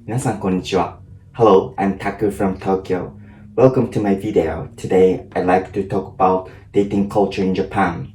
皆さんこんにちは。Hello, I'm Taku from Tokyo. Welcome to my video. Today, I'd like to talk about dating culture in Japan.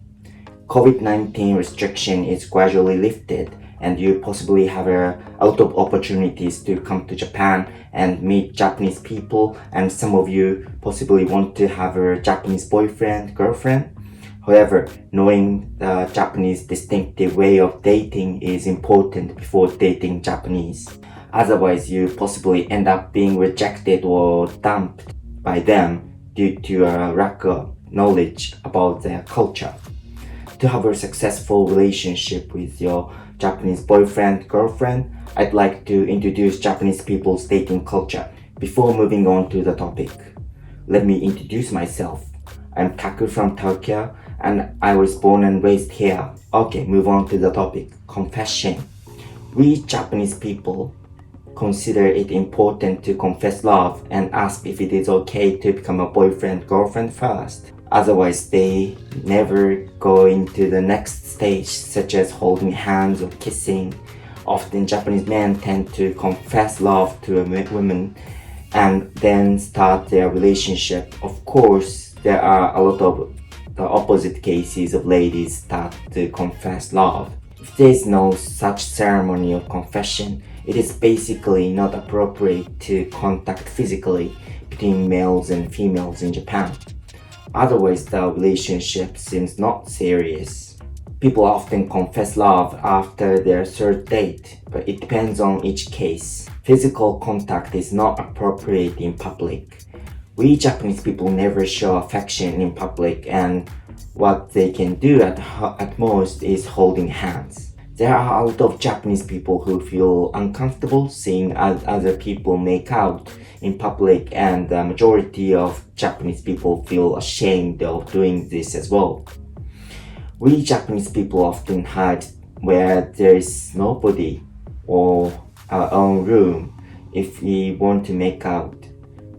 COVID-19 restriction is gradually lifted and you possibly have a lot of opportunities to come to Japan and meet Japanese people, and some of you possibly want to have a Japanese boyfriend, girlfriend. However, knowing the Japanese distinctive way of dating is important before dating Japanese. Otherwise, you possibly end up being rejected or dumped by them due to a lack of knowledge about their culture. To have a successful relationship with your Japanese boyfriend, girlfriend, I'd like to introduce Japanese people's dating culture. Before moving on to the topic, let me introduce myself. I'm Taku from Tokyo and I was born and raised here. Okay, move on to the topic. Confession. We Japanese people consider it important to confess love and ask if it is okay to become a boyfriend, girlfriend first. Otherwise, they never go into the next stage, such as holding hands or kissing. Often, Japanese men tend to confess love to a woman and then start their relationship. Of course, there are a lot of the opposite cases of ladies start to confess love. If there is no such ceremony of confession, it is basically not appropriate to contact physically between males and females in Japan. Otherwise, the relationship seems not serious. People often confess love after their third date, but it depends on each case. Physical contact is not appropriate in public. We Japanese people never show affection in public, and what they can do at most is holding hands. There are a lot of Japanese people who feel uncomfortable seeing other people make out in public, and the majority of Japanese people feel ashamed of doing this as well. We Japanese people often hide where there is nobody or our own room if we want to make out.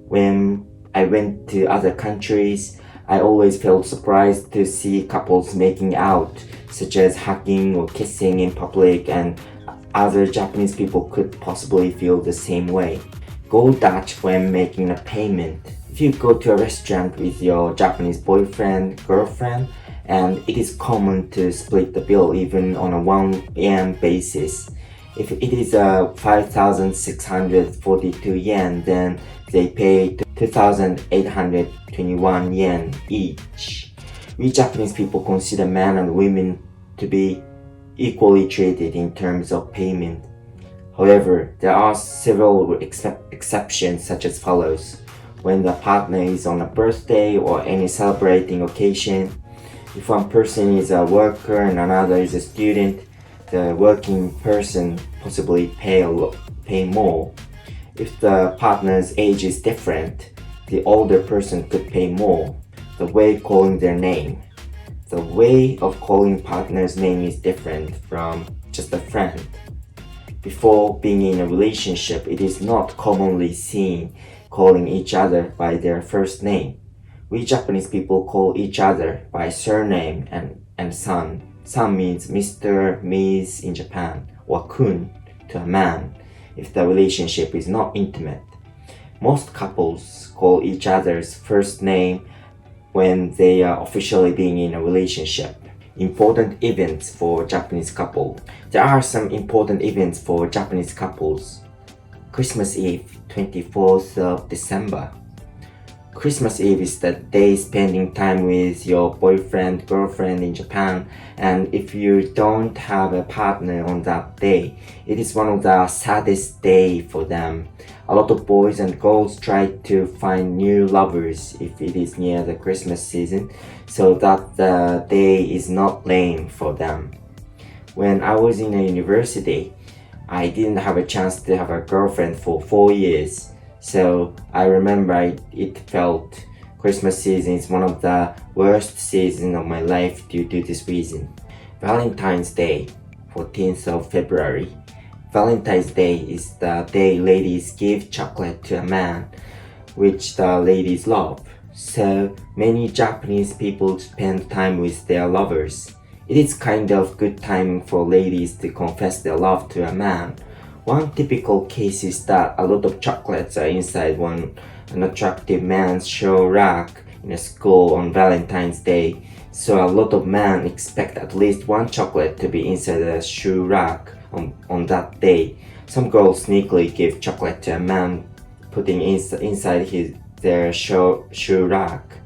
When I went to other countries, I always felt surprised to see couples making out, such as hugging or kissing in public, and other Japanese people could possibly feel the same way. Go Dutch when making a payment. If you go to a restaurant with your Japanese boyfriend, girlfriend, and it is common to split the bill even on a 1 yen basis. If it is a 5,642 yen, then they pay 2,821 yen each. We Japanese people consider men and women to be equally treated in terms of payment. However, there are several exceptions such as follows. When the partner is on a birthday or any celebrating occasion, if one person is a worker and another is a student, the working person possibly pay more. If the partner's age is different, the older person could pay more. The way calling their name. The way of calling partner's name is different from just a friend. Before being in a relationship, it is not commonly seen calling each other by their first name. We Japanese people call each other by surname and san. San means Mr., Ms. in Japan, or kun to a man if the relationship is not intimate. Most couples call each other's first name when they are officially being in a relationship. Important events for Japanese couple. There are some important events for Japanese couples. Christmas Eve, 24th of December. Christmas Eve is the day spending time with your boyfriend, girlfriend in Japan, and if you don't have a partner on that day, it is one of the saddest days for them. A lot of boys and girls try to find new lovers if it is near the Christmas season, so that the day is not lame for them. When I was in a university, I didn't have a chance to have a girlfriend for 4 years. So I remember it felt Christmas season is one of the worst seasons of my life due to this reason. Valentine's Day, 14th of February. Valentine's Day is the day ladies give chocolate to a man, which the ladies love. So many Japanese people spend time with their lovers. It is kind of good time for ladies to confess their love to a man. One typical case is that a lot of chocolates are inside an attractive man's shoe rack in a school on Valentine's Day, so a lot of men expect at least one chocolate to be inside a shoe rack on that day. Some girls sneakily give chocolate to a man putting inside their shoe rack.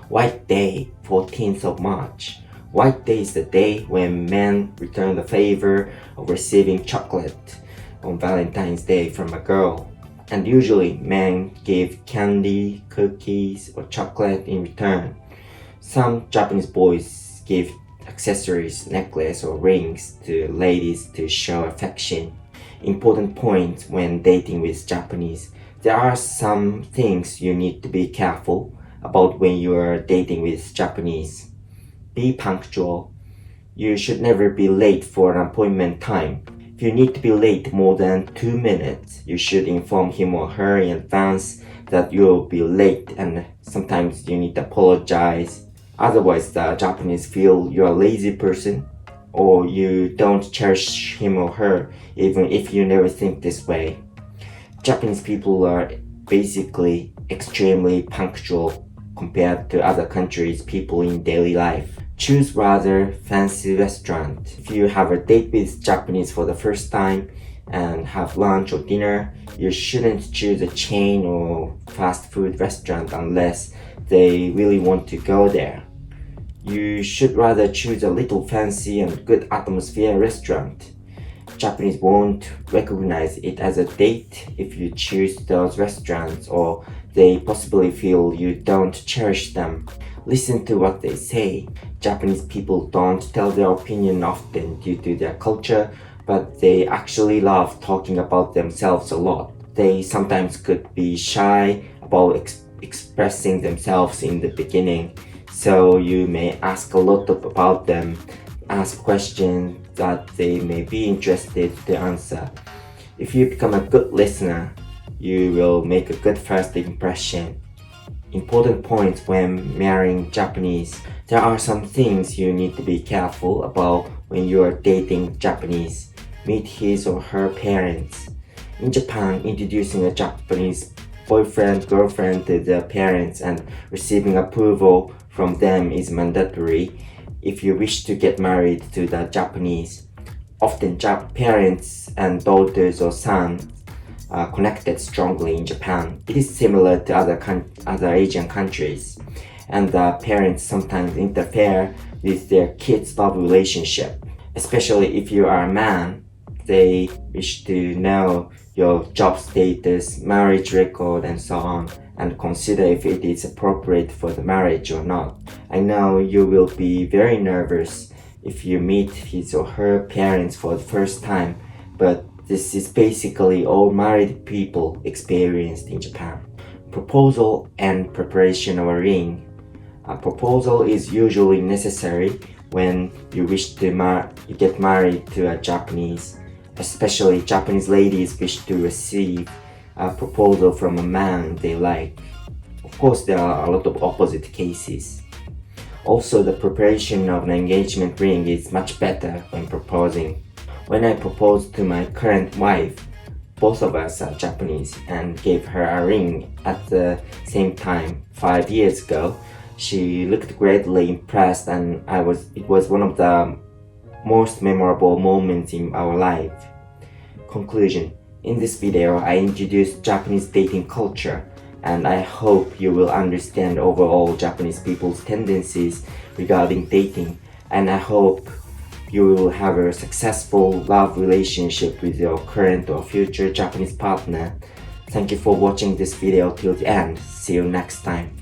White Day, 14th of March. White Day is the day when men return the favor of receiving chocolate on Valentine's Day from a girl. And usually men give candy, cookies, or chocolate in return. Some Japanese boys give accessories, necklace or rings to ladies to show affection. Important point when dating with Japanese. There are some things you need to be careful about when you are dating with Japanese. Be punctual. You should never be late for an appointment time. If you need to be late more than 2 minutes, you should inform him or her in advance that you will be late, and sometimes you need to apologize. Otherwise, the Japanese feel you're a lazy person or you don't cherish him or her, even if you never think this way. Japanese people are basically extremely punctual compared to other countries' people in daily life. Choose rather fancy restaurant. If you have a date with Japanese for the first time and have lunch or dinner, you shouldn't choose a chain or fast food restaurant unless they really want to go there. You should rather choose a little fancy and good atmosphere restaurant. Japanese won't recognize it as a date if you choose those restaurants, or they possibly feel you don't cherish them. Listen to what they say. Japanese people don't tell their opinion often due to their culture, but they actually love talking about themselves a lot. They sometimes could be shy about expressing themselves in the beginning, so you may ask a lot about them, ask questions that they may be interested to answer. If you become a good listener, you will make a good first impression. Important points when marrying Japanese. There are some things you need to be careful about when you are dating Japanese. Meet his or her parents. In Japan, introducing a Japanese boyfriend, girlfriend to their parents and receiving approval from them is mandatory if you wish to get married to the Japanese. Often parents and daughters or sons are connected strongly in Japan. It is similar to other Asian countries, and the parents sometimes interfere with their kids' love relationship. Especially if you are a man, they wish to know your job status, marriage record, and so on, and consider if it is appropriate for the marriage or not. I know you will be very nervous if you meet his or her parents for the first time, but this is basically all married people experienced in Japan. Proposal and preparation of a ring. A proposal is usually necessary when you wish to get married to a Japanese. Especially Japanese ladies wish to receive a proposal from a man they like. Of course, there are a lot of opposite cases. Also, the preparation of an engagement ring is much better when proposing. When I proposed to my current wife, both of us are Japanese, and gave her a ring at the same time 5 years ago. She looked greatly impressed, and it was one of the most memorable moments in our life. Conclusion. In this video, I introduced Japanese dating culture, and I hope you will understand overall Japanese people's tendencies regarding dating, and I hope you will have a successful love relationship with your current or future Japanese partner. Thank you for watching this video till the end. See you next time.